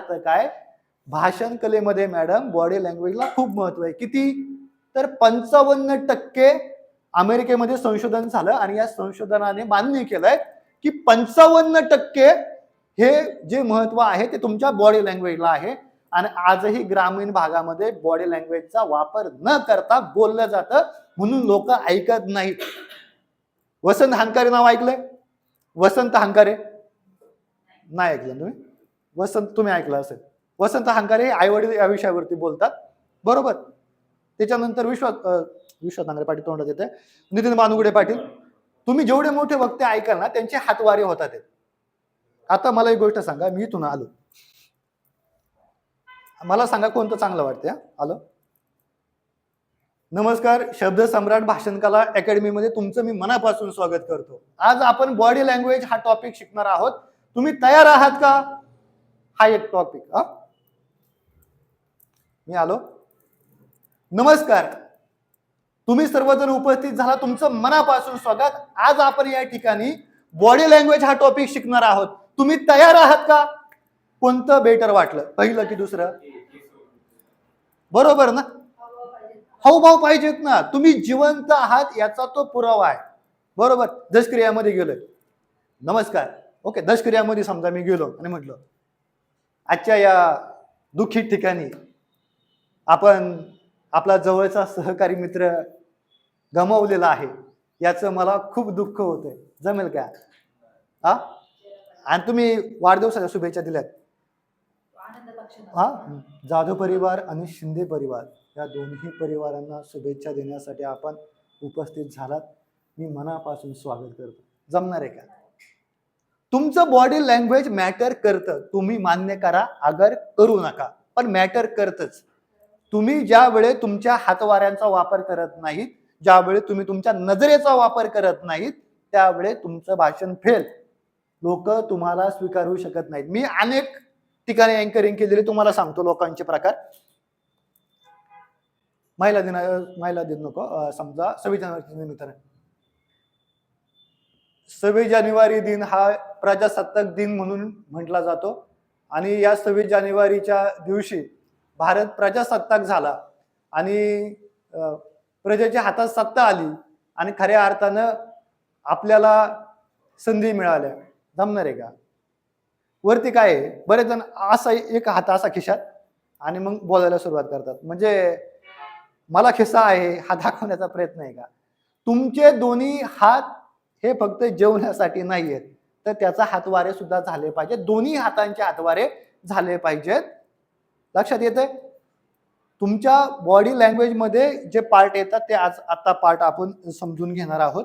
अर्थ काय, भाषण कलेमध्ये मॅडम बॉडी लँग्वेजला खूप महत्व आहे. किती तर 55% अमेरिकेमध्ये संशोधन झालं आणि या संशोधनाने मान्य केलंय की 55% हे जे महत्व आहे ते तुमच्या बॉडी लँग्वेजला आहे. आणि आजही ग्रामीण भागामध्ये बॉडी लँग्वेजचा वापर न करता बोललं जातं, म्हणून लोक ऐकत नाहीत. वसंत हंकारे नाव ऐकलंय? वसंत हंकारे नाही ऐकलं तुम्ही? वसंत तुम्ही ऐकलं असेल. वसंत हंकारे आई वडील या विषयावरती बोलतात, बरोबर. त्याच्यानंतर विश्वास नांगरे पाटील तोंडात येते, नितीन बानुगडे पाटील. तुम्ही जेवढे मोठे वक्ते ऐकाल ना त्यांचे हातवारे होतात. आता मला एक गोष्ट सांगा, मी इथून आलो, मला सांगा कोणतं चांगलं वाटतं? आलो. नमस्कार, शब्द सम्राट भाषण कला अकॅडमी मध्ये तुमचं मी मनापासून स्वागत करतो. आज आपण बॉडी लँग्वेज हा टॉपिक शिकणार आहोत. तुम्ही तयार आहात का? हा एक टॉपिक. मी आलो. नमस्कार, तुम्ही सर्वजण उपस्थित झाला, तुमचं मनापासून स्वागत. आज आपण या ठिकाणी बॉडी लँग्वेज हा टॉपिक शिकणार आहोत. तुम्ही तयार आहात का? कोणतं बेटर वाटलं, पहिलं की दुसरं? बरोबर ना? हावभाव पाहिजेत ना. तुम्ही जिवंत आहात याचा तो पुरावा आहे, बरोबर. दशक्रियामध्ये गेलोय, नमस्कार, ओके. दशक्रियामध्ये समजा मी गेलो आणि म्हटलं आजच्या या दुःखी ठिकाणी आपण आपला जवळचा सहकारी मित्र गमावलेला आहे, याचं मला खूप दुःख होतंय. जमेल का? आणि तुम्ही वाढदिवसाच्या शुभेच्छा दिल्यात. जाधव परिवार आणि शिंदे परिवार या दोन्ही परिवारांना शुभेच्छा देण्यासाठी आपण उपस्थित झालात. मी मनापासून स्वागत करतो. जमणार आहे का? तुमचं बॉडी लँग्वेज मॅटर करतं. तुम्ही मान्य करा अगर करू नका, पण मॅटर करतच. तुम्ही ज्या वेळे तुमच्या हातवाऱ्यांचा वापर करत नाहीत, ज्यावेळी तुम्ही तुमच्या नजरेचा वापर करत नाहीत, त्यावेळे तुमचं भाषण फेल. लोक तुम्हाला स्वीकारू शकत नाहीत. मी अनेक ठिकाणी अँकरिंग केलेली, तुम्हाला सांगतो लोकांचे प्रकार. महिला दिन नको, समजा 26 जानेवारी निमित्त. 26 जानेवारी दिन हा प्रजासत्ताक दिन म्हणून म्हटला जातो आणि या 26 जानेवारीच्या दिवशी भारत प्रजासत्ताक झाला आणि प्रजेच्या हातात सत्ता आली आणि खऱ्या अर्थानं आपल्याला संधी मिळाल्या. जमणार आहे का? वरती काय आहे, बरेच जण असा एक हात असा खिशात आणि मग बोलायला सुरुवात करतात. म्हणजे मला खिस्सा आहे हा दाखवण्याचा प्रयत्न आहे का? तुमचे दोन्ही हात हे फक्त जेवण्यासाठी नाही आहेत, तर त्याचा हातवारे सुद्धा झाले पाहिजे. दोन्ही हातांचे हातवारे झाले पाहिजेत. लक्षात येते? तुमच्या बॉडी लँग्वेज मध्ये जे पार्ट येतात ते आता पार्ट आपण समजून घेणार आहोत.